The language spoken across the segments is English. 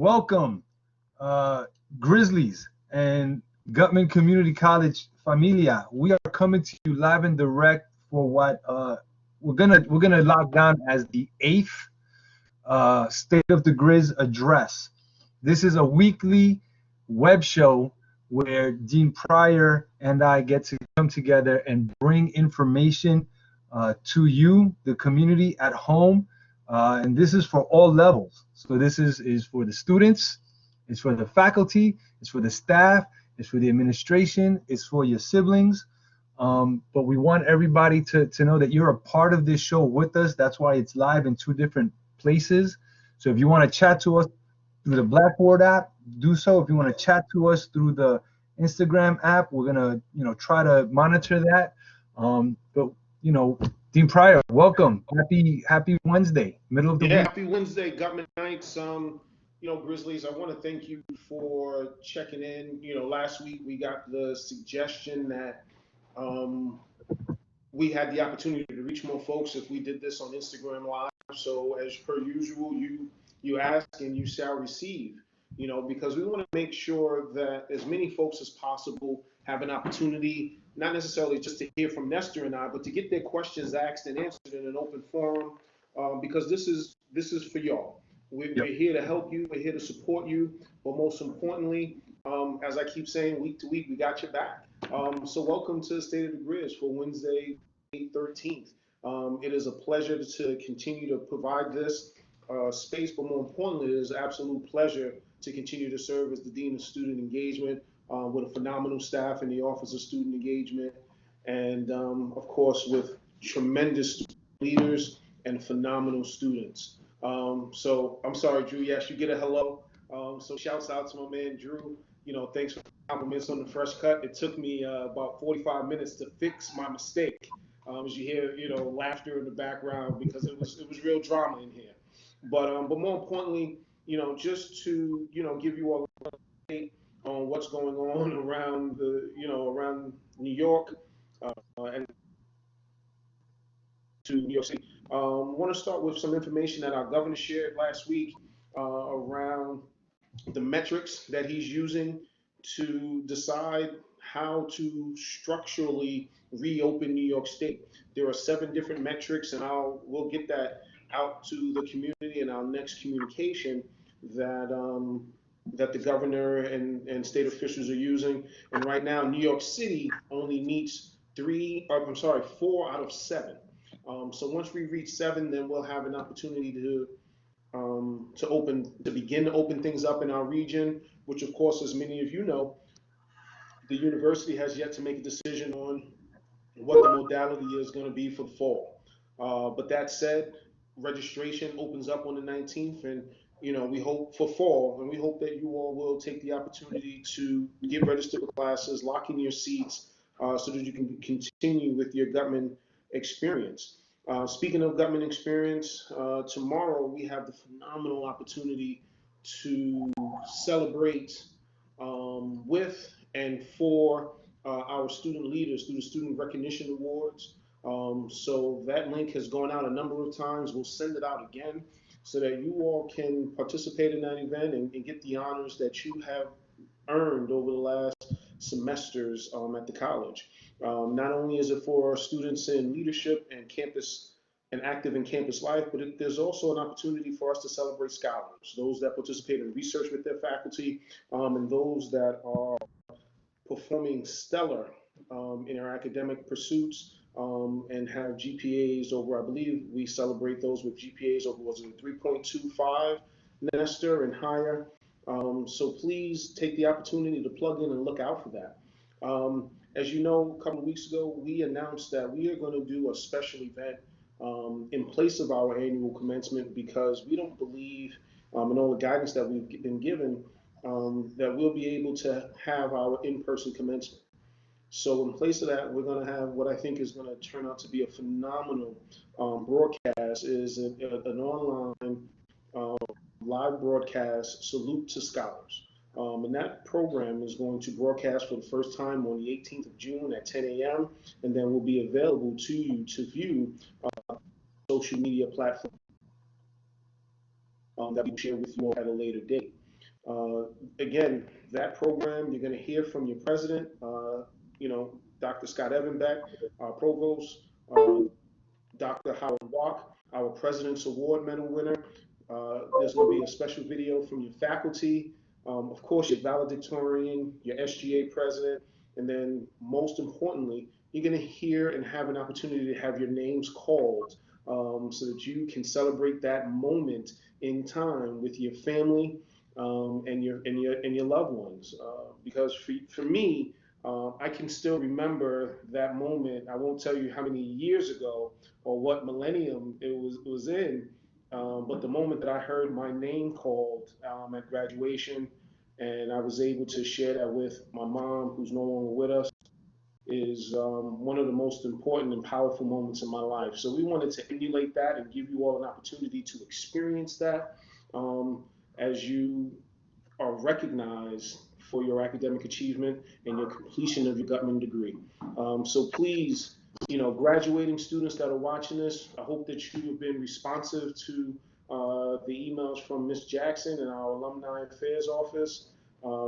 welcome, Grizzlies and Gutman Community College Familia. We are coming to you live and direct for what we're gonna lock down as the eighth State of the Grizz address. This is a weekly web show where Dean Pryor and I get to come together and bring information to you, the community at home. And this is for all levels. So this is for the students, it's for the faculty, it's for the staff, it's for the administration, it's for your siblings. But we want everybody to know that you're a part of this show with us. That's why it's live in two different places. So if you want to chat to us through the Blackboard app, do so. If you want to chat to us through the Instagram app, we're gonna try to monitor that. But Dean Pryor, welcome. Happy Wednesday, middle of the Yeah, week. happy Wednesday, Government Nights. Grizzlies, I want to thank you for checking in. Last week we got the suggestion that um, we had the opportunity to reach more folks if we did this on Instagram Live. So as per usual, you ask and you shall receive. Because we want to make sure that as many folks as possible have an opportunity, not necessarily just to hear from Nestor and I, but to get their questions asked and answered in an open forum. Because this is for y'all. Yep. We're here to help you. We're here to support you. But most importantly, as I keep saying, week to week, we got your back. So welcome to the State of the Grizz for Wednesday, 13th. It is a pleasure to continue to provide this space, but more importantly, it is an absolute pleasure to continue to serve as the Dean of Student Engagement with a phenomenal staff in the Office of Student Engagement, and of course with tremendous leaders and phenomenal students. So I'm sorry, Drew. Yes, you get a hello. So shouts out to my man Drew. Thanks for the compliments on the fresh cut. It took me about 45 minutes to fix my mistake. As you hear, laughter in the background because it was real drama in here. But more importantly, just to give you all an update on what's going on around around New York and to New York City. I want to start with some information that our governor shared last week around the metrics that he's using to decide how to structurally reopen New York State. There are 7 different metrics, and we'll get that out to the community in our next communication that the governor and state officials are using. And right now, New York City only meets 4 out of 7. So once we reach 7, then we'll have an opportunity to begin to open things up in our region, which of course, as many of you know, the university has yet to make a decision on what the modality is going to be for the fall. But that said, registration opens up on the 19th, and we hope for fall, and we hope that you all will take the opportunity to get registered for classes, lock in your seats, so that you can continue with your government experience. Speaking of government experience, tomorrow we have the phenomenal opportunity to celebrate with and for our student leaders through the Student Recognition Awards. So that link has gone out a number of times. We'll send it out again so that you all can participate in that event and get the honors that you have earned over the last semesters at the college. Not only is it for students in leadership and campus and active in campus life, but there's also an opportunity for us to celebrate scholars, those that participate in research with their faculty, and those that are performing stellar in their academic pursuits and have GPAs over, I believe we celebrate those with GPAs over, was it 3.25 Nestor and higher. So please take the opportunity to plug in and look out for that. As you know, a couple of weeks ago, we announced that we are going to do a special event in place of our annual commencement because we don't believe, in all the guidance that we've been given, that we'll be able to have our in-person commencement. So in place of that, we're going to have what I think is going to turn out to be a phenomenal broadcast, is an online live broadcast, Salute to Scholars. And that program is going to broadcast for the first time on the 18th of June at 10 a.m. and then will be available to you to view social media platform that we share with you all at a later date. Again, that program, you're going to hear from your president, Dr. Scott Evenbeck, our provost, Dr. Howard Walk, our President's Award Medal winner. There's going to be a special video from your faculty, of course, your valedictorian, your SGA president, and then most importantly, you're going to hear and have an opportunity to have your names called so that you can celebrate that moment in time with your family and your loved ones. Because for me, I can still remember that moment. I won't tell you how many years ago or what millennium it was in, but the moment that I heard my name called at graduation, and I was able to share that with my mom, who's no longer with us, is one of the most important and powerful moments in my life. So we wanted to emulate that and give you all an opportunity to experience that as you are recognized for your academic achievement and your completion of your Gutman degree. So please, graduating students that are watching this, I hope that you have been responsive to the emails from Ms. Jackson in our Alumni Affairs office,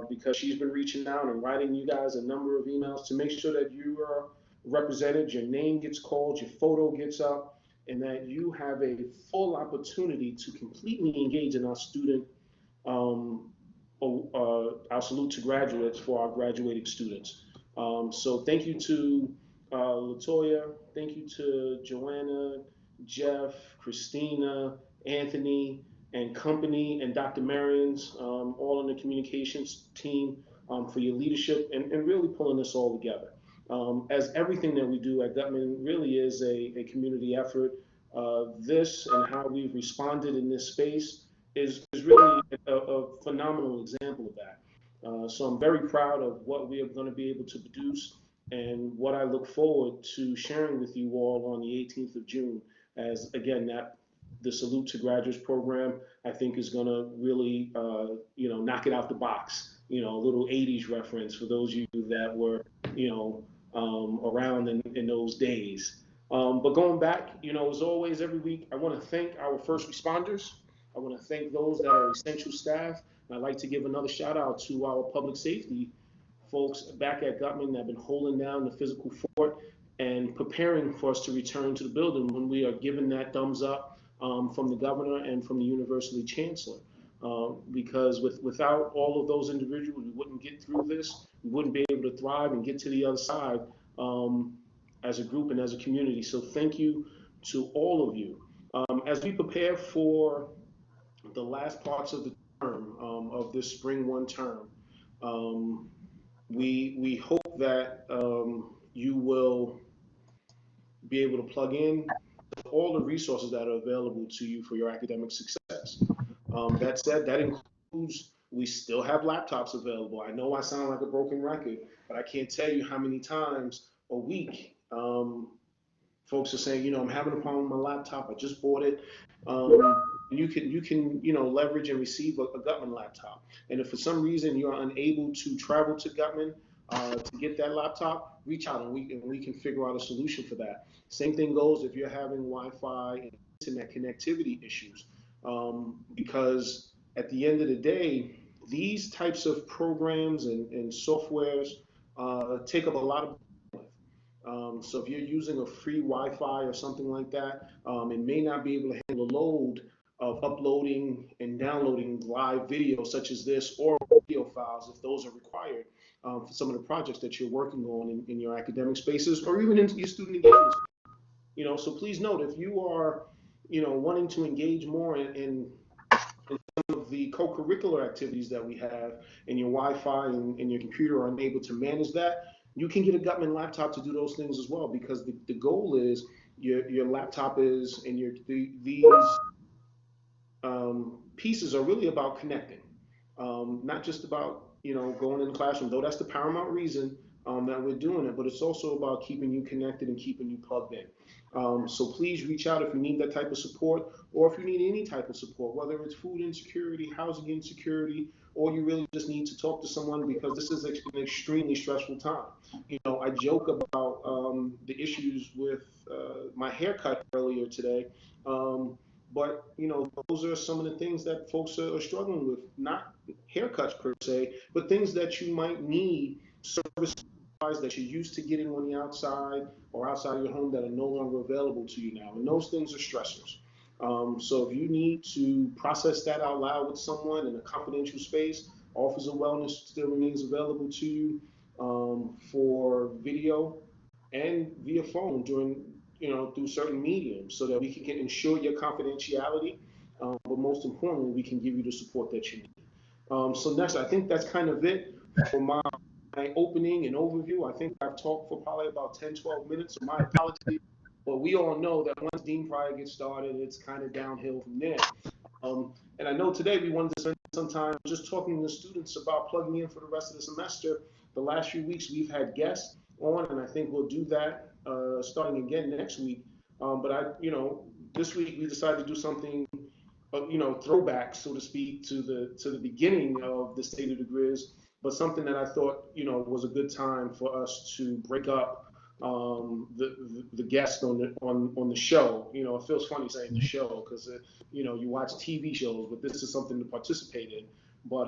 because she's been reaching out and writing you guys a number of emails to make sure that you are represented, your name gets called, your photo gets up, and that you have a full opportunity to completely engage in our student um, our salute to graduates for our graduating students. So thank you to Latoya, thank you to Joanna, Jeff, Christina, Anthony, and company, and Dr. Marions, all in the communications team, for your leadership and really pulling this all together. As everything that we do at Gutman really is a community effort, this and how we've responded in this space is really a phenomenal example of that. So I'm very proud of what we are going to be able to produce and what I look forward to sharing with you all on the 18th of June. As again, that the Salute to Graduates program, I think, is going to really, knock it out the box. A little 80s reference for those of you that were, around in those days. But going back, as always, every week, I want to thank our first responders. I want to thank those that are essential staff. And I'd like to give another shout out to our public safety folks back at Gutman that have been holding down the physical fort and preparing for us to return to the building when we are given that thumbs up from the governor and from the university chancellor. Because without all of those individuals, we wouldn't get through this. We wouldn't be able to thrive and get to the other side as a group and as a community. So thank you to all of you. As we prepare for the last parts of the term, of this spring one term, we hope that you will be able to plug in all the resources that are available to you for your academic success. That said, that includes, we still have laptops available. I know I sound like a broken record, but I can't tell you how many times a week folks are saying, I'm having a problem with my laptop. I just bought it. You can leverage and receive a Gutman laptop. And if for some reason you're unable to travel to Gutman to get that laptop, reach out and we can figure out a solution for that. Same thing goes if you're having Wi-Fi and internet connectivity issues, because at the end of the day, these types of programs and softwares take up a lot of. So if you're using a free Wi-Fi or something like that, it may not be able to handle the load of uploading and downloading live video such as this or video files if those are required for some of the projects that you're working on in your academic spaces or even in your student engagement. So please note if you are, wanting to engage more in some of the co-curricular activities that we have and your Wi-Fi and your computer are unable to manage that, you can get a Gutman laptop to do those things as well, because the goal is your laptop is and these pieces are really about connecting, not just about going in the classroom, though that's the paramount reason that we're doing it, but it's also about keeping you connected and keeping you plugged in. So please reach out if you need that type of support, or if you need any type of support, whether it's food insecurity, housing insecurity, or you really just need to talk to someone because this is an extremely stressful time. I joke about the issues with my haircut earlier today. But those are some of the things that folks are struggling with. Not haircuts per se, but things that you might need, service that you're used to getting on the outside or outside of your home that are no longer available to you now. And those things are stressors. So if you need to process that out loud with someone in a confidential space, Office of Wellness still remains available to you for video and via phone during, through certain mediums so that we can ensure your confidentiality, but most importantly, we can give you the support that you need. So next, I think that's kind of it for my opening and overview. I think I've talked for probably about 10, 12 minutes, so my apologies. But we all know that once Dean Pryor gets started, it's kind of downhill from there. And I know today we wanted to spend some time just talking to the students about plugging in for the rest of the semester. The last few weeks we've had guests on, and I think we'll do that starting again next week. This week we decided to do something, throwback, so to speak, to the beginning of the State of the Grizz, but something that I thought, was a good time for us to break up the guest on the show. It feels funny saying the show because you watch TV shows, but this is something to participate in. But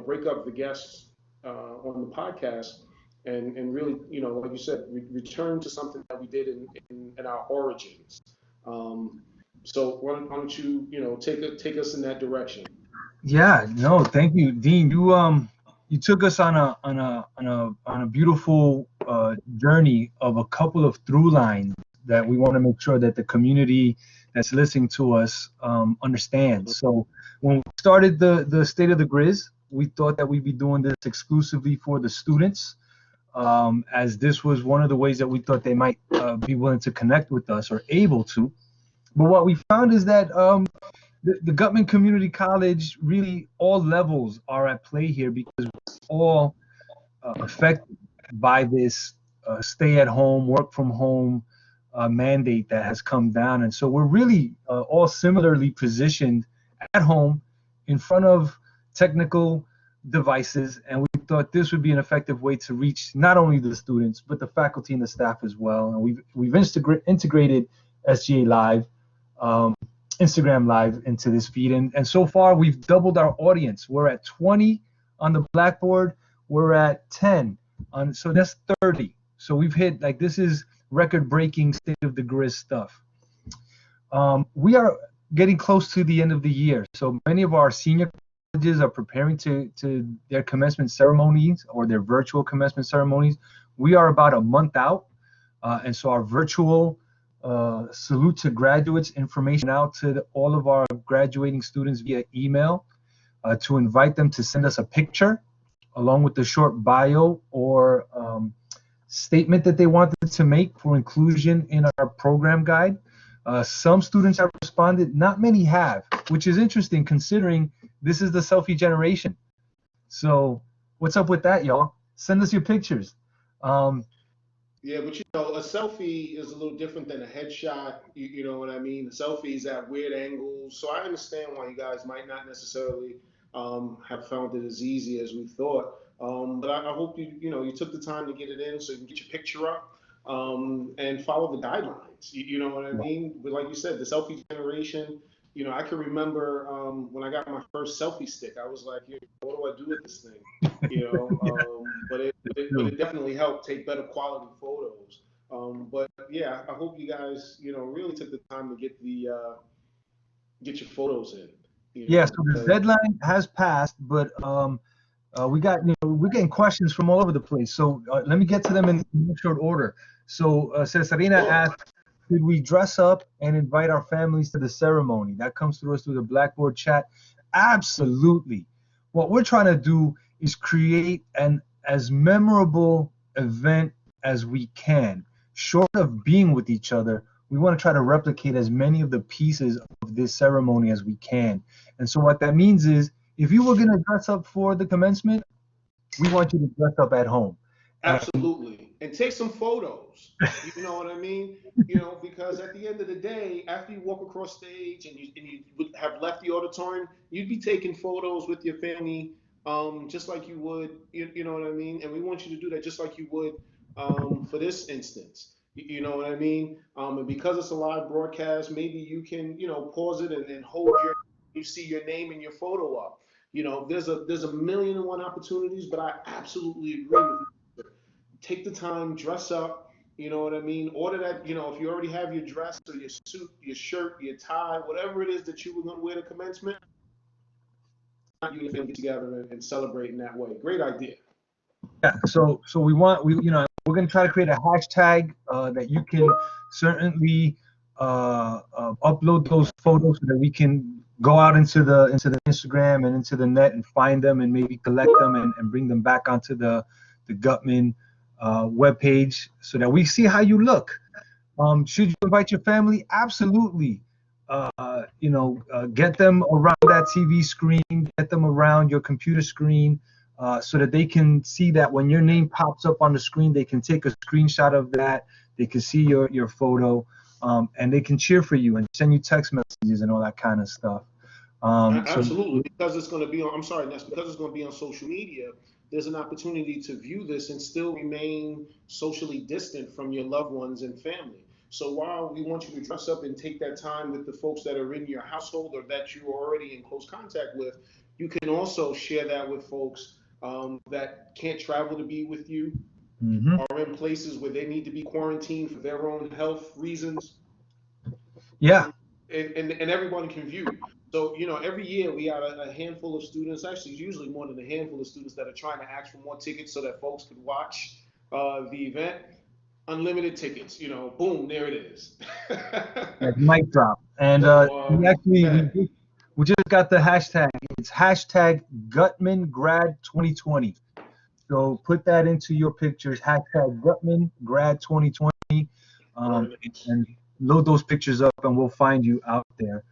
break up the guests on the podcast and really, like you said, return to something that we did in our origins. So why don't you take us in that direction? Yeah, no, thank you, Dean. You took us on a beautiful journey of a couple of through lines that we want to make sure that the community that's listening to us understands. So when we started the State of the Grizz, we thought that we'd be doing this exclusively for the students, as this was one of the ways that we thought they might be willing to connect with us or able to. But what we found is that the Gutman Community College, really all levels are at play here because we're all affected by this stay at home, work from home mandate that has come down. And so we're really all similarly positioned at home in front of technical devices. And we thought this would be an effective way to reach not only the students, but the faculty and the staff as well. And we've integrated SGA Live, Instagram Live into this feed. And so far, we've doubled our audience. We're at 20 on the Blackboard. We're at 10. So that's 30. So we've hit, like, this is record-breaking State of the Grizz stuff. We are getting close to the end of the year. So many of our senior colleges are preparing to their commencement ceremonies or their virtual commencement ceremonies. We are about a month out. And so our virtual salute to graduates information out to all of our graduating students via email to invite them to send us a picture along with the short bio or statement that they wanted to make for inclusion in our program guide. Some students have responded, not many have, which is interesting considering this is the selfie generation. So what's up with that, y'all? Send us your pictures. Yeah, but a selfie is a little different than a headshot. You know what I mean? The selfie is at weird angles. So I understand why you guys might not necessarily have found it as easy as we thought. But I hope you took the time to get it in so you can get your picture up and follow the guidelines. You know what I mean? But like you said, the selfie generation. I can remember when I got my first selfie stick. I was like, what do I do with this thing? But it definitely helped take better quality photos. But yeah, I hope you guys, really took the time to get your photos in. Yeah, so the deadline has passed, but we're getting questions from all over the place. So let me get to them in short order. So Cesarina asked, should we dress up and invite our families to the ceremony? That comes through us through the Blackboard chat. Absolutely. What we're trying to do is create an as memorable event as we can. Short of being with each other, we want to try to replicate as many of the pieces of this ceremony as we can. And so what that means is, if you were going to dress up for the commencement, we want you to dress up at home. Absolutely. And take some photos. You know what I mean? Because at the end of the day, after you walk across stage and you would have left the auditorium, you'd be taking photos with your family, just like you would, you know what I mean? And we want you to do that just like you would for this instance. You know what I mean? And because it's a live broadcast, maybe you can, pause it and hold you see your name and your photo up. There's a million and one opportunities, but I absolutely agree with you. Take the time, dress up. You know what I mean? Order that. If you already have your dress or your suit, your shirt, your tie, whatever it is that you were going to wear to commencement, you and your family get together and celebrate in that way. Great idea. Yeah, so we're gonna try to create a hashtag that you can certainly upload those photos so that we can go out into the Instagram and into the net and find them and maybe collect them and bring them back onto the Gutman webpage so that we see how you look. Should you invite your family? Absolutely. Get them around that TV screen, get them around your computer screen, so that they can see that when your name pops up on the screen, they can take a screenshot of that. They can see your photo, and they can cheer for you and send you text messages and all that kind of stuff. So Absolutely, because it's going to be on. I'm sorry, that's because it's going to be on social media. There's an opportunity to view this and still remain socially distant from your loved ones and family. So while we want you to dress up and take that time with the folks that are in your household or that you're already in close contact with, you can also share that with folks that can't travel to be with you, mhm. or in places where they need to be quarantined for their own health reasons, Yeah, and everyone can view. So, every year we have a handful of students, actually, it's usually more than a handful of students that are trying to ask for more tickets so that folks could watch the event. Unlimited tickets, boom, there it is. like mic drop. And So, we actually yeah, we just got the hashtag. It's hashtag Gutman Grad 2020. So put that into your pictures, hashtag Gutman Grad 2020, very nice. and load those pictures up, and we'll find you out there.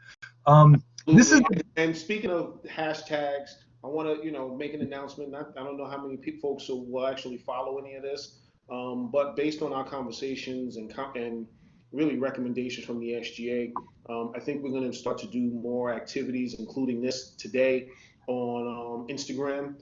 This is Absolutely. And speaking of hashtags, I want to, make an announcement. I don't know how many folks will actually follow any of this, but based on our conversations and really recommendations from the SGA, I think we're going to start to do more activities, including this today on Instagram.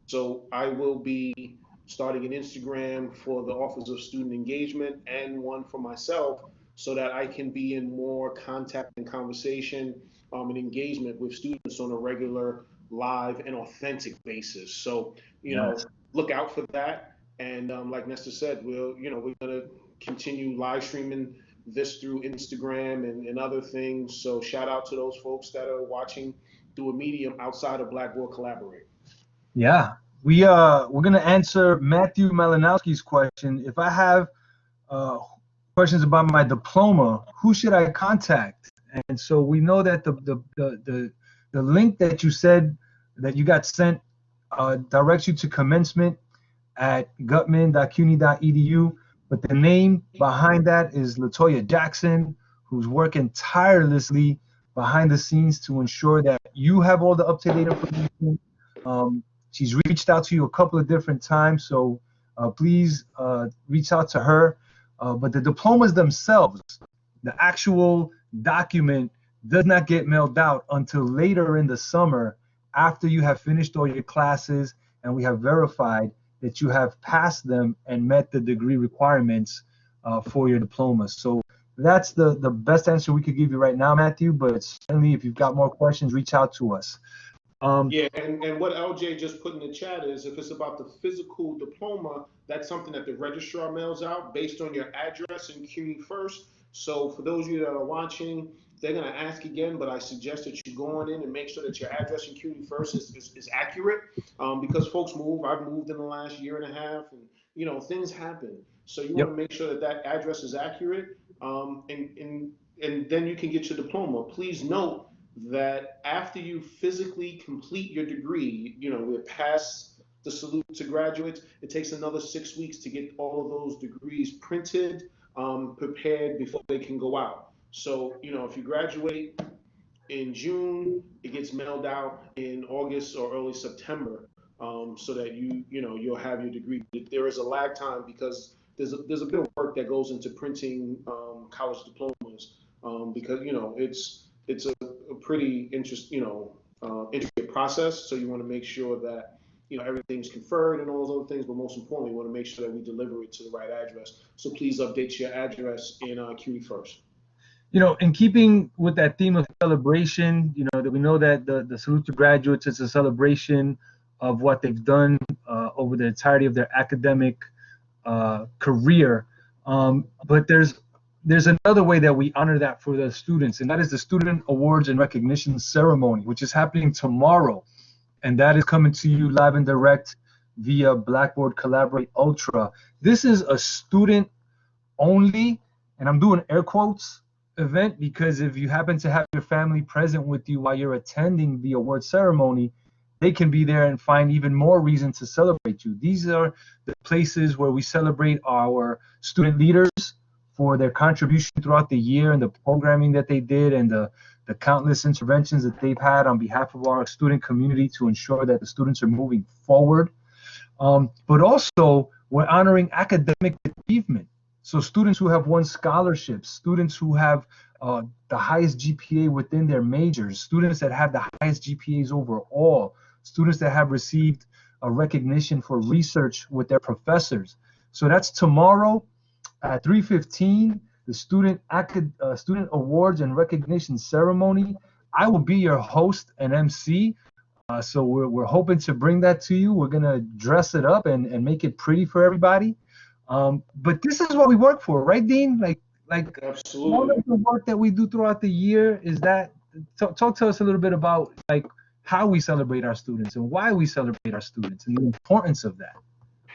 So I will be starting an Instagram for the Office of Student Engagement and one for myself so that I can be in more contact and conversation and engagement with students on a regular, live, and authentic basis. So, yes. look out for that. And like Nestor said, we're going to continue live streaming this through Instagram and other things. So shout out to those folks that are watching through a medium outside of Blackboard Collaborate. Yeah. We're gonna answer Matthew Malinowski's question. If I have uh, questions about my diploma, who should I contact? And so we know that the link that you said that you got sent directs you to commencement at gutman.cuny.edu, but the name behind that is Latoya Jackson, who's working tirelessly behind the scenes to ensure that you have all the up-to-date information. Um, she's reached out to you a couple of different times, so please reach out to her. But the diplomas themselves, the actual document, does not get mailed out until later in the summer after you have finished all your classes and we have verified that you have passed them and met the degree requirements for your diploma. So that's the best answer we could give you right now, Matthew, but certainly if you've got more questions, reach out to us. Yeah, and what LJ just put in the chat is if it's about the physical diploma, that's something that the registrar mails out based on your address in CUNY first. So for those of you that are watching, they're going to ask again, but I suggest that you go on in and make sure that your address in CUNY first is accurate because folks move. I've moved in the last year and a half, and things happen. So you want Yep. to make sure that that address is accurate, and then you can get your diploma. Please note that after you physically complete your degree, we're past the salute to graduates. It takes another 6 weeks to get all of those degrees printed, prepared before they can go out. So, if you graduate in June, it gets mailed out in August or early September, so that you'll have your degree. There is a lag time because there's a bit of work that goes into printing college diplomas, because it's a pretty intricate process. So you want to make sure that everything's conferred and all those other things, but most importantly, we want to make sure that we deliver it to the right address. So please update your address in QE first. In keeping with that theme of celebration, that we know that the Salute to Graduates is a celebration of what they've done over the entirety of their academic career. But there's another way that we honor that for the students, and that is the Student Awards and Recognition Ceremony, which is happening tomorrow. And that is coming to you live and direct via Blackboard Collaborate Ultra. This is a student only, and I'm doing air quotes, event, because if you happen to have your family present with you while you're attending the award ceremony, they can be there and find even more reason to celebrate you. These are the places where we celebrate our student leaders for their contribution throughout the year and the programming that they did and the countless interventions that they've had on behalf of our student community to ensure that the students are moving forward. But also, we're honoring academic achievement. So students who have won scholarships, students who have the highest GPA within their majors, students that have the highest GPAs overall, students that have received a recognition for research with their professors. So that's tomorrow at 3:15. The Student Awards and Recognition Ceremony. I will be your host and MC. So we're hoping to bring that to you. We're gonna dress it up and make it pretty for everybody. But this is what we work for, right, Dean? Like Absolutely. All of the work that we do throughout the year is that. Talk to us a little bit about how we celebrate our students and why we celebrate our students and the importance of that.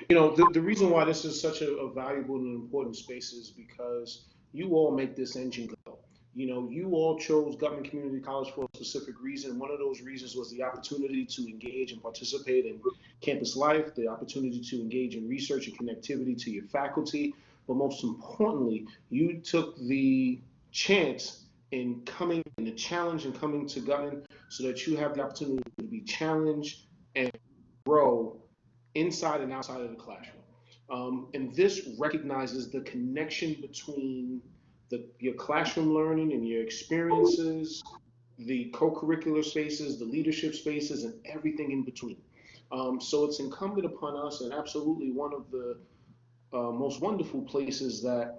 The reason why this is such a valuable and important space is because you all make this engine go. You all chose Government Community College for a specific reason. One of those reasons was the opportunity to engage and participate in campus life, the opportunity to engage in research and connectivity to your faculty. But most importantly, you took the chance in coming and the challenge in coming to Government so that you have the opportunity to be challenged and grow inside and outside of the classroom. And this recognizes the connection between your classroom learning and your experiences, the co-curricular spaces, the leadership spaces, and everything in between. So it's incumbent upon us, and absolutely one of the most wonderful places that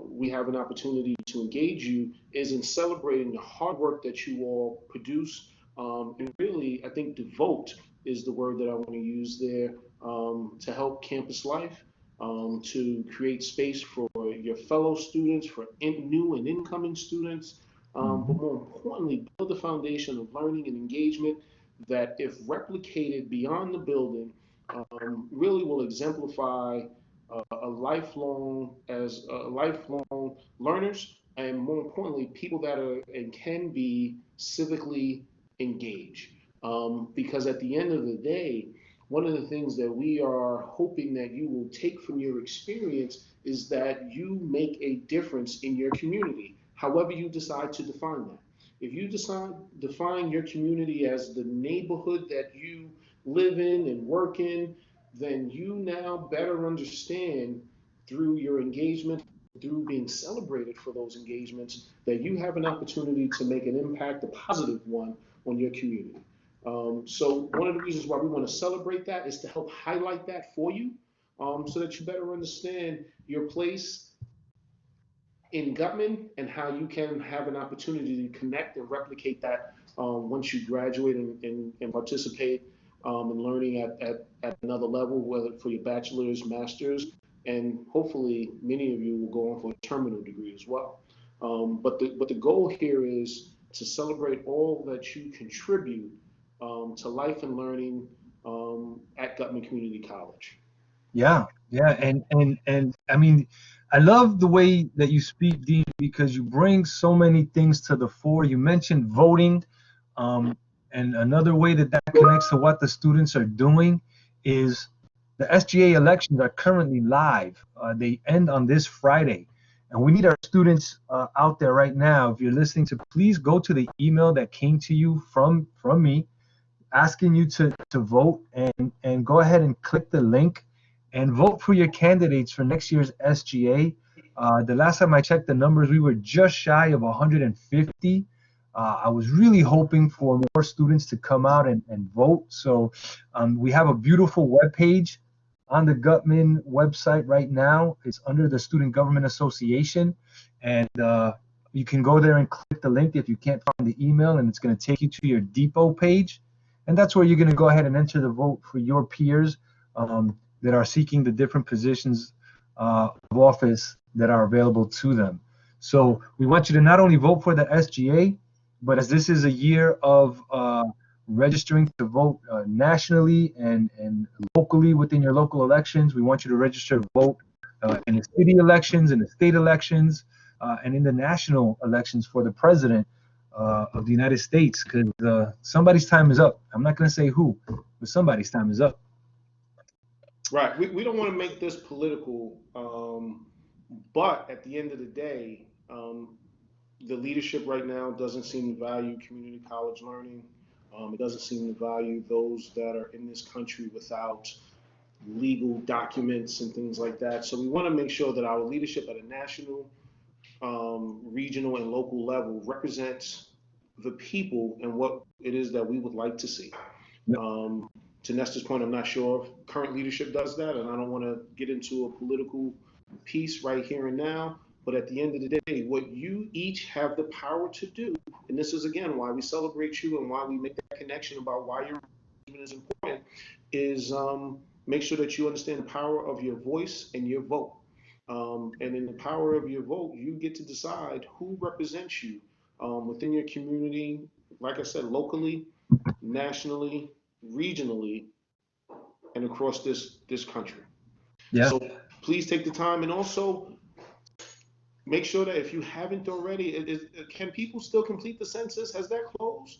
we have an opportunity to engage you is in celebrating the hard work that you all produce. And really, I think devote is the word that I want to use there, to help campus life, to create space for your fellow students, for new and incoming students, but more importantly, build the foundation of learning and engagement that, if replicated beyond the building, really will exemplify lifelong learners, and more importantly, people that are and can be civically engaged. Because at the end of the day, one of the things that we are hoping that you will take from your experience is that you make a difference in your community, however you decide to define that. If you define your community as the neighborhood that you live in and work in, then you now better understand through your engagement, through being celebrated for those engagements, that you have an opportunity to make an impact, a positive one, on your community. So one of the reasons why we want to celebrate that is to help highlight that for you, so that you better understand your place in government and how you can have an opportunity to connect and replicate that once you graduate and participate in learning at another level, whether for your bachelor's, master's, and hopefully many of you will go on for a terminal degree as well. But the goal here is to celebrate all that you contribute to life and learning at Gutman Community College. Yeah, and I mean, I love the way that you speak, Dean, because you bring so many things to the fore. You mentioned voting, and another way that connects to what the students are doing is the Sga elections are currently live. They end on this Friday, and we need our students out there right now. If you're listening, to please go to the email that came to you from me, asking you to vote, and go ahead and click the link and vote for your candidates for next year's Sga. The last time I checked the numbers, we were just shy of 150 I was really hoping for more students to come out and vote. So we have a beautiful webpage on the Gutman website right now. It's under the Student Government Association, and you can go there and click the link if you can't find the email, and it's going to take you to your depot page, and that's where you're going to go ahead and enter the vote for your peers that are seeking the different positions of office that are available to them. So we want you to not only vote for the SGA, but as this is a year of registering to vote nationally and locally within your local elections, we want you to register to vote in the city elections, in the state elections, and in the national elections for the president of the United States, because somebody's time is up. I'm not going to say who, but somebody's time is up. Right. We don't want to make this political, but at the end of the day, the leadership right now doesn't seem to value community college learning. It doesn't seem to value those that are in this country without legal documents and things like that. So we want to make sure that our leadership at a national, regional, and local level represents the people and what it is that we would like to see. Um, to Nestor's point, I'm not sure if current leadership does that, and I don't want to get into a political piece right here and now. But at the end of the day, what you each have the power to do, and this is again why we celebrate you and why we make that connection about why your engagement is important, is make sure that you understand the power of your voice and your vote. And in the power of your vote, you get to decide who represents you within your community, like I said, locally, nationally, regionally, and across this country. Yeah. So please take the time, and also make sure that if you haven't already, can people still complete the census? Has that closed?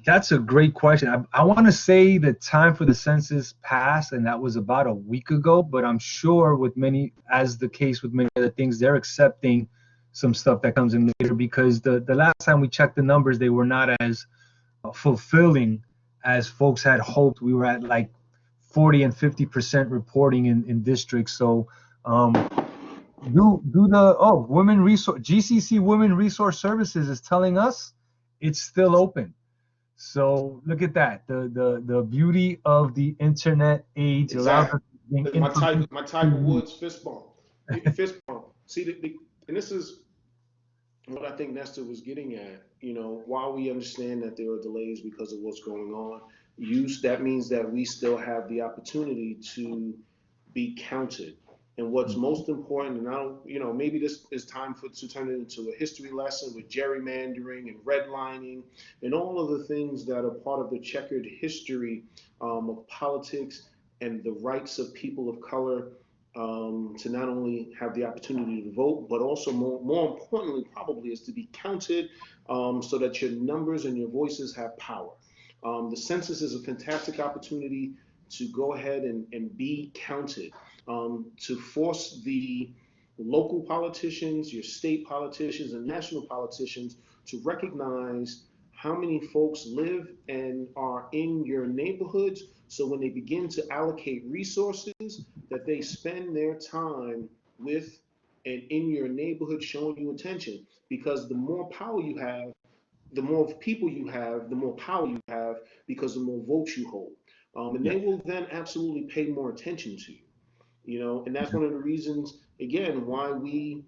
That's a great question. I want to say the time for the census passed, and that was about a week ago. But I'm sure, with many, as the case with many other things, they're accepting some stuff that comes in later, because the last time we checked the numbers, they were not as fulfilling as folks had hoped. We were at like 40 and 50% reporting in districts. So do the women resource GCC Women Resource Services is telling us it's still open. So look at that. The beauty of the internet age allows us Exactly. to bring My information Tiger to you. Woods fist bump. Fist bump. See, and this is what I think Nestor was getting at. While we understand that there are delays because of what's going on, that means that we still have the opportunity to be counted. And what's most important, and I don't, maybe this is time to turn it into a history lesson with gerrymandering and redlining and all of the things that are part of the checkered history of politics and the rights of people of color, to not only have the opportunity to vote, but also more importantly, probably, is to be counted, so that your numbers and your voices have power. The census is a fantastic opportunity to go ahead and be counted, to force the local politicians, your state politicians, and national politicians to recognize how many folks live and are in your neighborhoods. So when they begin to allocate resources, that they spend their time with and in your neighborhood showing you attention. Because the more power you have, the more people you have, the more power you have, because the more votes you hold. And Yeah. they will then absolutely pay more attention to you. And that's one of the reasons, again, why we,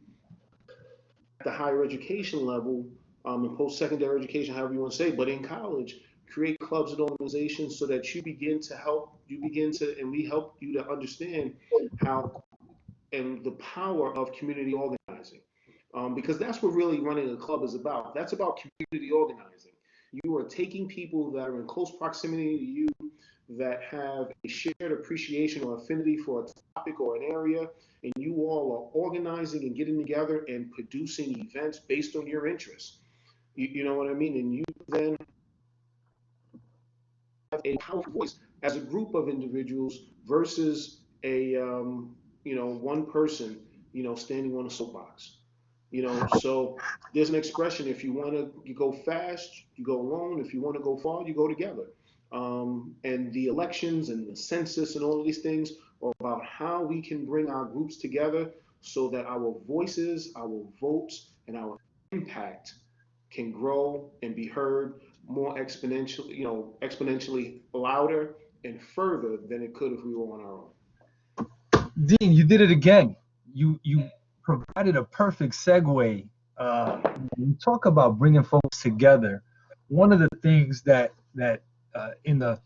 at the higher education level, and post-secondary education, however you want to say, but in college, create clubs and organizations so that and we help you to understand how and the power of community organizing. Because that's what really running a club is about. That's about community organizing. You are taking people that are in close proximity to you, that have a shared appreciation or affinity for a topic or an area, and you all are organizing and getting together and producing events based on your interests. You know what I mean? And you then have a powerful voice as a group of individuals versus one person, standing on a soapbox. So there's an expression: if you want to, you go fast, you go alone. If you want to go far, you go together. And the elections and the census and all of these things are about how we can bring our groups together so that our voices, our votes, and our impact can grow and be heard more exponentially, exponentially louder and further than it could if we were on our own. Dean, you did it again. You provided a perfect segue. When you talk about bringing folks together, one of the things that in the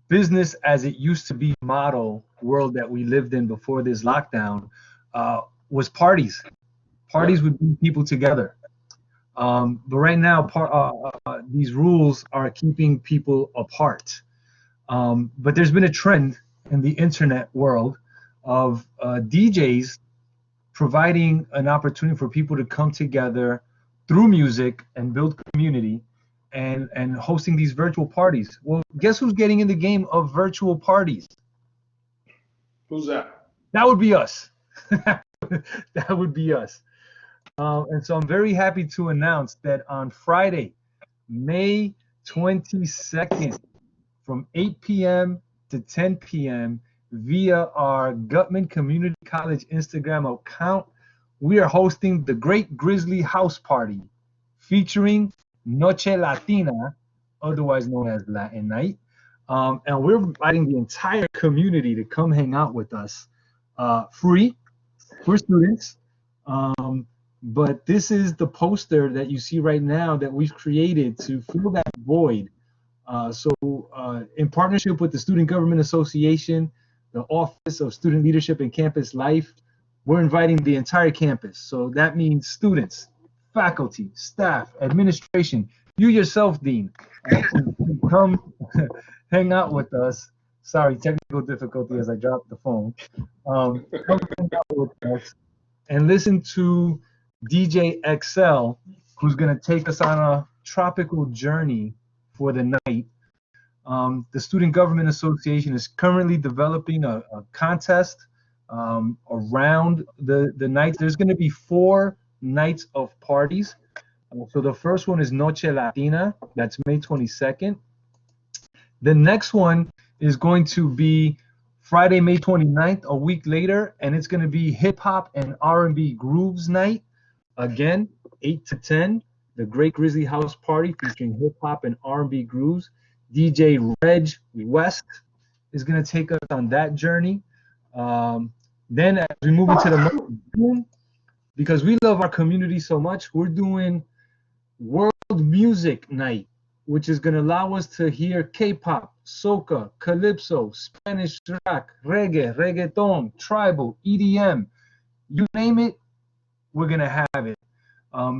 business as it used to be model world that we lived in before this lockdown was parties. Yep. Parties would bring people together. But right now, these rules are keeping people apart. But there's been a trend in the internet world of DJs providing an opportunity for people to come together through music and build community and hosting these virtual parties. Well, guess who's getting in the game of virtual parties? Who's that? That would be us. That would be us. And so I'm very happy to announce that on Friday, May 22nd, from 8 p.m. to 10 p.m., via our Gutman Community College Instagram account, we are hosting the Great Grizzly House Party featuring Noche Latina, otherwise known as Latin Night. And we're inviting the entire community to come hang out with us free for students. But this is the poster that you see right now that we've created to fill that void. In partnership with the Student Government Association, the Office of Student Leadership and Campus Life, we're inviting the entire campus. So that means students, faculty, staff, administration, you yourself, Dean, come hang out with us. Sorry, technical difficulty as I dropped the phone. Come hang out with us and listen to DJ XL, who's going to take us on a tropical journey for the night. The Student Government Association is currently developing a contest around the nights. There's going to be 4 nights of parties. So the first one is Noche Latina. That's May 22nd. The next one is going to be Friday, May 29th, a week later, and it's going to be Hip Hop and R&B Grooves Night. Again, 8 to 10, the Great Grizzly House Party featuring hip hop and R&B grooves. DJ Reg West is going to take us on that journey. Then as we move into the month of June, because we love our community so much, we're doing World Music Night, which is going to allow us to hear K-pop, soca, calypso, Spanish rock, reggae, reggaeton, tribal, EDM, you name it, we're going to have it.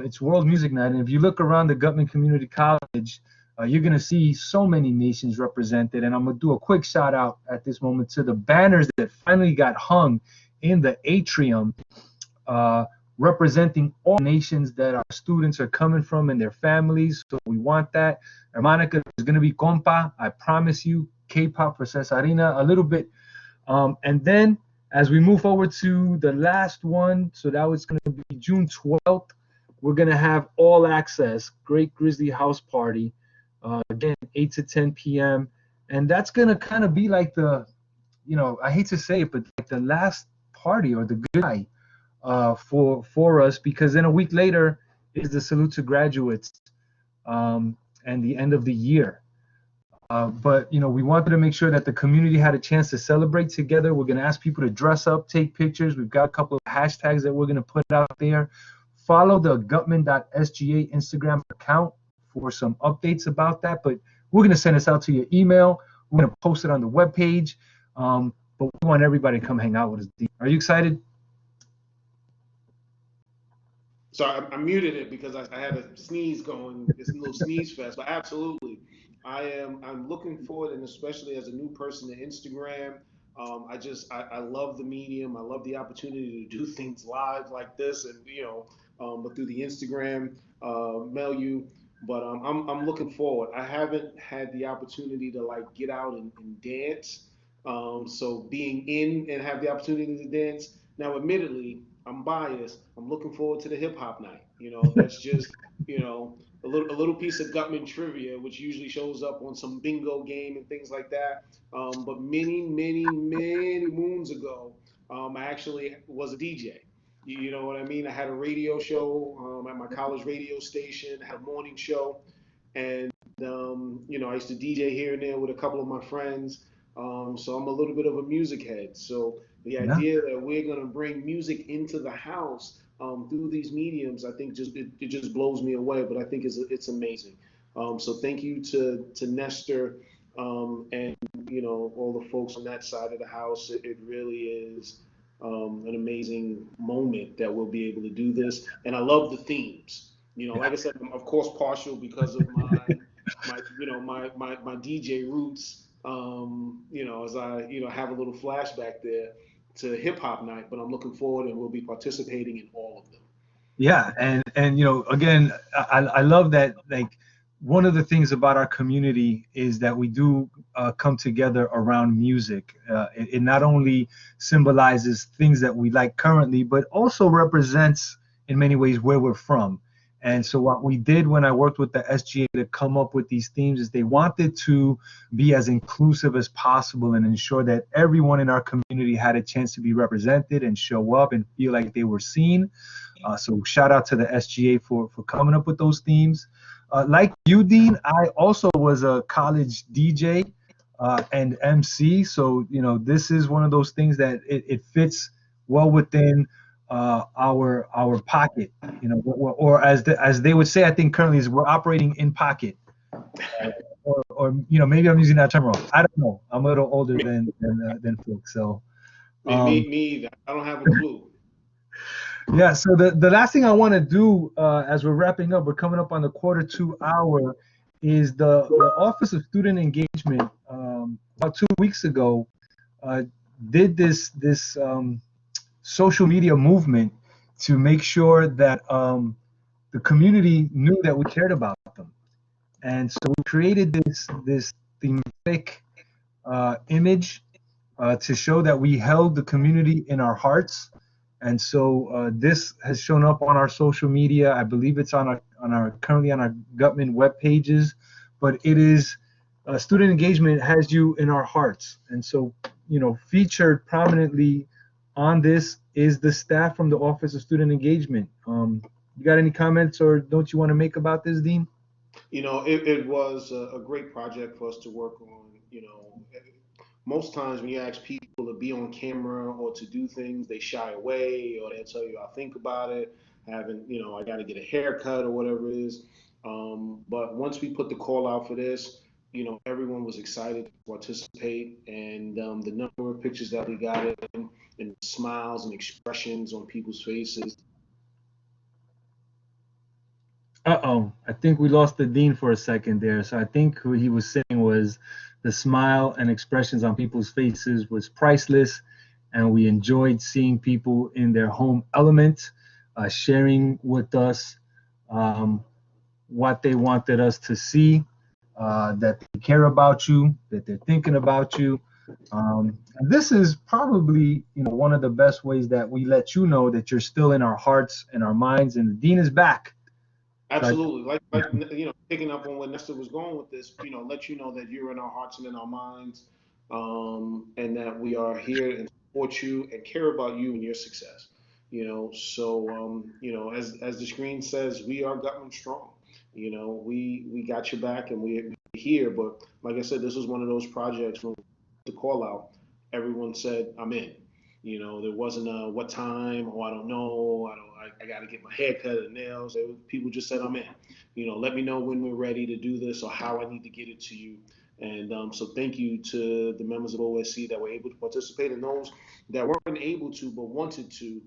It's World Music Night, and if you look around the Gutman Community College, you're going to see so many nations represented, and I'm going to do a quick shout out at this moment to the banners that finally got hung in the atrium representing all nations that our students are coming from and their families. So we want that. Hermanica is going to be compa, I promise you, K-pop for Cesarina, a little bit. And then as we move forward to the last one, so that was going to be June 12th, we're going to have all access, Great Grizzly House Party, again, 8 to 10 p.m. And that's going to kind of be like the, I hate to say it, but like the last party or the good night for us, because then a week later is the salute to graduates and the end of the year. But we wanted to make sure that the community had a chance to celebrate together. We're going to ask people to dress up, take pictures. We've got a couple of hashtags that we're going to put out there. Follow the Gutman.sga Instagram account for some updates about that. But we're going to send this out to your email. We're going to post it on the webpage. But we want everybody to come hang out with us. Are you excited? So I muted it because I had a sneeze going. It's a little sneeze fest, but absolutely, I'm looking forward, and especially as a new person to Instagram, I love the medium. I love the opportunity to do things live like this, and but through the Instagram milieu. But I'm looking forward. I haven't had the opportunity to like get out and dance. So being in and have the opportunity to dance. Now, admittedly, I'm biased. I'm looking forward to the hip hop night. That's just a little piece of Gutman trivia, which usually shows up on some bingo game and things like that. But many, many, many moons ago, I actually was a DJ. You know what I mean? I had a radio show at my college radio station. I had a morning show, and you know, I used to DJ here and there with a couple of my friends. So I'm a little bit of a music head. So the Yeah. idea that we're gonna bring music into the house through these mediums, I think it just blows me away. But I think it's amazing. So thank you to Nestor and you know all the folks on that side of the house. It really is an amazing moment that we'll be able to do this. And I love the themes. You know, like I said, I'm of course partial because of my you know my DJ roots. You know, as I you know have a little flashback there to hip hop night, but I'm looking forward and we'll be participating in all of them. Yeah, and you know, again, I love that. Like, one of the things about our community is that we do come together around music. It not only symbolizes things that we like currently, but also represents in many ways where we're from. And so what we did when I worked with the SGA to come up with these themes is they wanted to be as inclusive as possible and ensure that everyone in our community had a chance to be represented and show up and feel like they were seen. So shout out to the SGA for coming up with those themes. Like you, Dean, I also was a college DJ and MC. So, you know, this is one of those things that it fits well within our pocket, you know, or as they would say, I think currently is we're operating in pocket. Or you know, maybe I'm using that term wrong. I don't know. I'm a little older than folks. So Me either. I don't have a clue. yeah, so the last thing I want to do as we're wrapping up, we're coming up on the quarter 2 hour, is the Office of Student Engagement about 2 weeks ago did this social media movement to make sure that the community knew that we cared about them. And so we created this thematic image to show that we held the community in our hearts. And so this has shown up on our social media. I believe it's on our currently on our Gutman web pages, but it is student engagement has you in our hearts. And so, you know, featured prominently on this is the staff from the Office of Student Engagement. You got any comments or don't you want to make about this, Dean? You know, it was a great project for us to work on. You know, most times when you ask people to be on camera or to do things, they shy away or they'll tell you, I'll think about it. Haven't, you know, I got to get a haircut or whatever it is. But once we put the call out for this, you know, everyone was excited to participate. And the number of pictures that we got in and smiles and expressions on people's faces. Uh-oh, I think we lost the dean for a second there. So I think who he was saying was the smile and expressions on people's faces was priceless, and we enjoyed seeing people in their home element, sharing with us what they wanted us to see, that they care about you, that they're thinking about you. And this is probably, you know, one of the best ways that we let you know that you're still in our hearts and our minds, and the dean is back. So Absolutely. Like you know, picking up on where Nestor was going with this, you know, let you know that you're in our hearts and in our minds, and that we are here and support you and care about you and your success. You know, so you know, as the screen says, we are Gutman strong. You know, we got your back and we're here. But like I said, this was one of those projects when the call out, everyone said, I'm in. You know, there wasn't a what time, oh, I don't know, I got to get my hair cut and nails. People just said, I'm in. You know, let me know when we're ready to do this or how I need to get it to you. And so thank you to the members of OSC that were able to participate and those that weren't able to but wanted to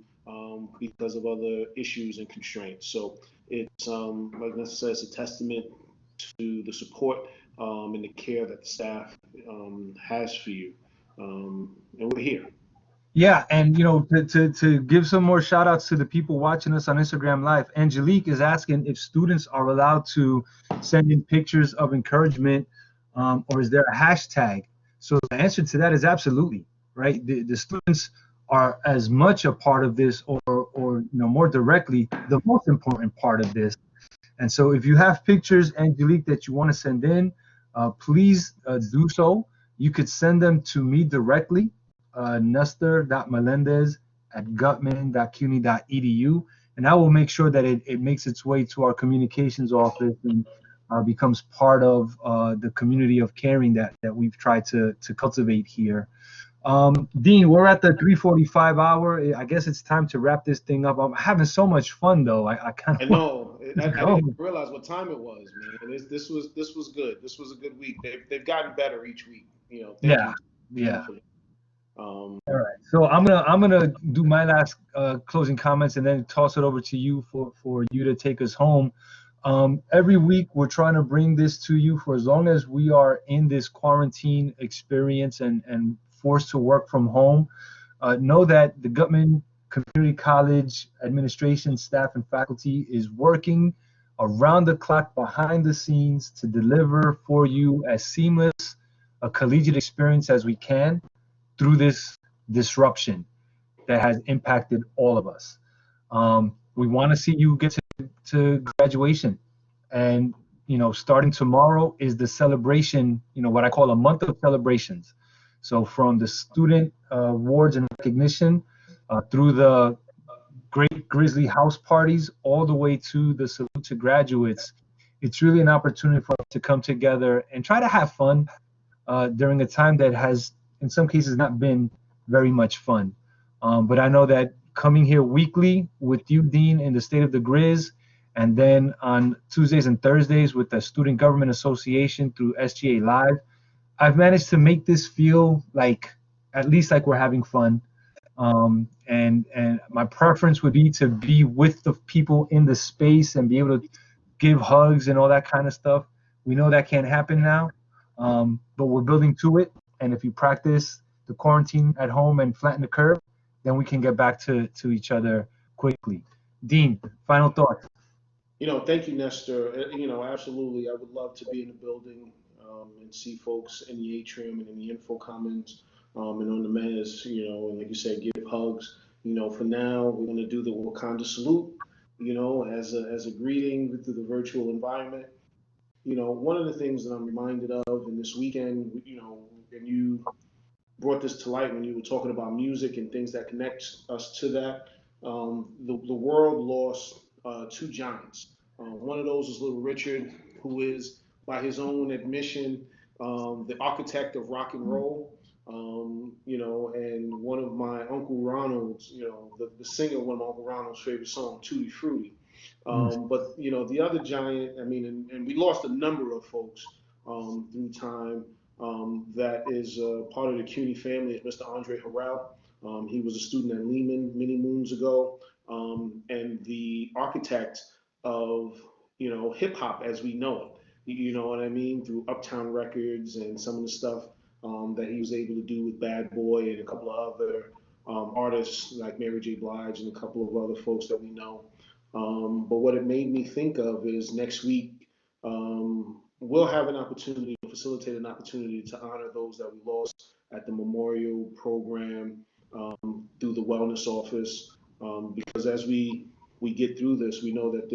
because of other issues and constraints. So it's, like Nessa says, a testament to the support and the care that the staff has for you. And we're here. yeah, and you know, to give some more shout outs to the people watching us on Instagram Live, Angelique is asking if students are allowed to send in pictures of encouragement, or is there a hashtag? So the answer to that is absolutely, right? The students are as much a part of this, or you know, more directly, the most important part of this. And so if you have pictures, Angelique, that you want to send in, please do so. You could send them to me directly, nestor.melendez gutman.cuny.edu, and I will make sure that it makes its way to our communications office and becomes part of the community of caring that we've tried to cultivate here. Dean, we're at the 3:45 hour. I guess it's time to wrap this thing up. I'm having so much fun though. I kind I of want know. to I didn't go. realize what time it was, man. This was good. This was a good week. They've gotten better each week. Thank Yeah, you yeah. for that. All right. So I'm gonna do my last closing comments and then toss it over to you for you to take us home. Every week we're trying to bring this to you for as long as we are in this quarantine experience and forced to work from home. Know that the Gutman Community College administration, staff, and faculty is working around the clock behind the scenes to deliver for you as seamless a collegiate experience as we can through this disruption that has impacted all of us. We want to see you get to graduation. And, starting tomorrow is the celebration, what I call a month of celebrations. So from the student awards and recognition through the great Grizzly house parties, all the way to the salute to graduates, it's really an opportunity for us to come together and try to have fun during a time that has, in some cases, not been very much fun. But I know that coming here weekly with you, Dean, in the state of the Grizz, and then on Tuesdays and Thursdays with the Student Government Association through SGA Live, I've managed to make this feel like at least like we're having fun. And my preference would be to be with the people in the space and be able to give hugs and all that kind of stuff. We know that can't happen now, but we're building to it. And if you practice the quarantine at home and flatten the curve, then we can get back to each other quickly. Dean, final thoughts. Thank you, Nestor. Absolutely. I would love to be in the building and see folks in the atrium and in the info comments and on the mez, and like you said, give hugs. For now, we're going to do the Wakanda salute, as a greeting through the virtual environment. One of the things that I'm reminded of in this weekend, and you brought this to light when you were talking about music and things that connect us to that. The world lost two giants. One of those is Little Richard, who is, by his own admission, the architect of rock and roll. And one of my Uncle Ronald's, the singer of one of my Uncle Ronald's favorite songs, Tutti Frutti. But the other giant, I mean, and we lost a number of folks through time. That is part of the CUNY family is Mr. Andre Harrell. He was a student at Lehman many moons ago, and the architect of hip hop as we know it. You know what I mean? Through Uptown Records and some of the stuff that he was able to do with Bad Boy and a couple of other artists like Mary J. Blige and a couple of other folks that we know. But what it made me think of is next week we'll have an opportunity, facilitate an opportunity to honor those that we lost at the memorial program through the wellness office. Because as we get through this, we know that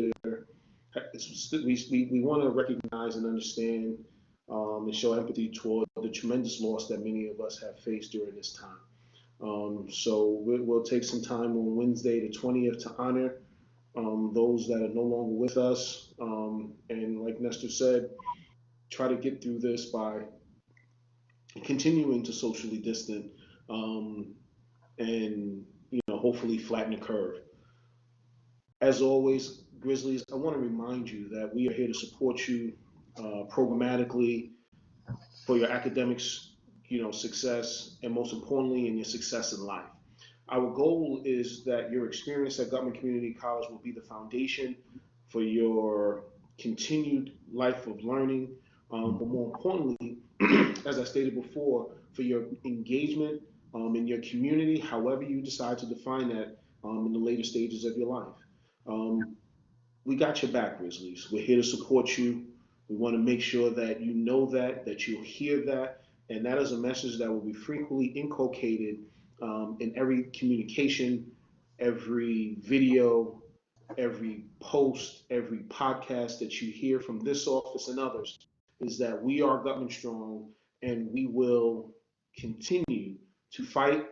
we want to recognize and understand and show empathy toward the tremendous loss that many of us have faced during this time. So we'll take some time on Wednesday, the 20th, to honor those that are no longer with us. And like Nestor said, try to get through this by continuing to socially distant and hopefully flatten the curve. As always, Grizzlies, I want to remind you that we are here to support you programmatically for your academics, success, and most importantly, in your success in life. Our goal is that your experience at Gutman Community College will be the foundation for your continued life of learning, but more importantly, as I stated before, for your engagement in your community, however you decide to define that in the later stages of your life. We got your back, Grizzlies. We're here to support you. We want to make sure that you know that you'll hear that, and that is a message that will be frequently inculcated in every communication, every video, every post, every podcast that you hear from this office and others, is that we are Gutman Strong and we will continue to fight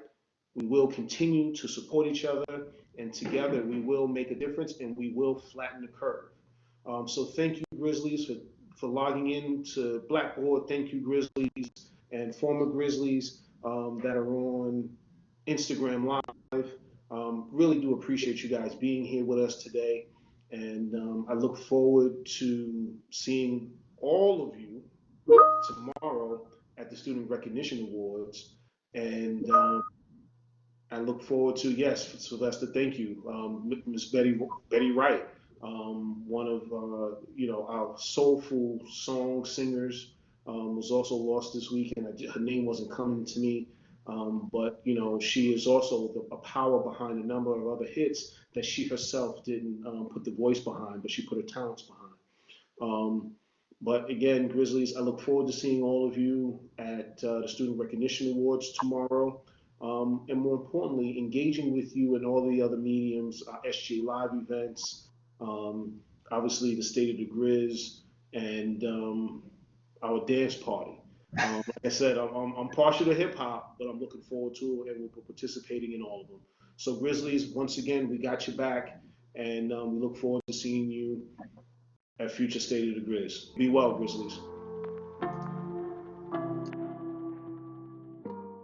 We will continue to support each other, and together we will make a difference and we will flatten the curve. So thank you, Grizzlies, for logging in to Blackboard. Thank you, Grizzlies and former Grizzlies that are on Instagram Live. Really do appreciate you guys being here with us today. And I look forward to seeing all of you tomorrow at the Student Recognition Awards. And I look forward to, yes, Sylvester, thank you. Miss Betty Wright, one of our soulful song singers, was also lost this week, and her name wasn't coming to me. But she is also a power behind a number of other hits that she herself didn't put the voice behind, but she put her talents behind. But again, Grizzlies, I look forward to seeing all of you at the Student Recognition Awards tomorrow. And more importantly, engaging with you in all the other mediums, SGA Live events, obviously the State of the Grizz, and our dance party. Like I said, I'm partial to hip hop, but I'm looking forward to it, and we'll be participating in all of them. So Grizzlies, once again, we got your back, and we look forward to seeing you at future State of the Grizz. Be well, Grizzlies.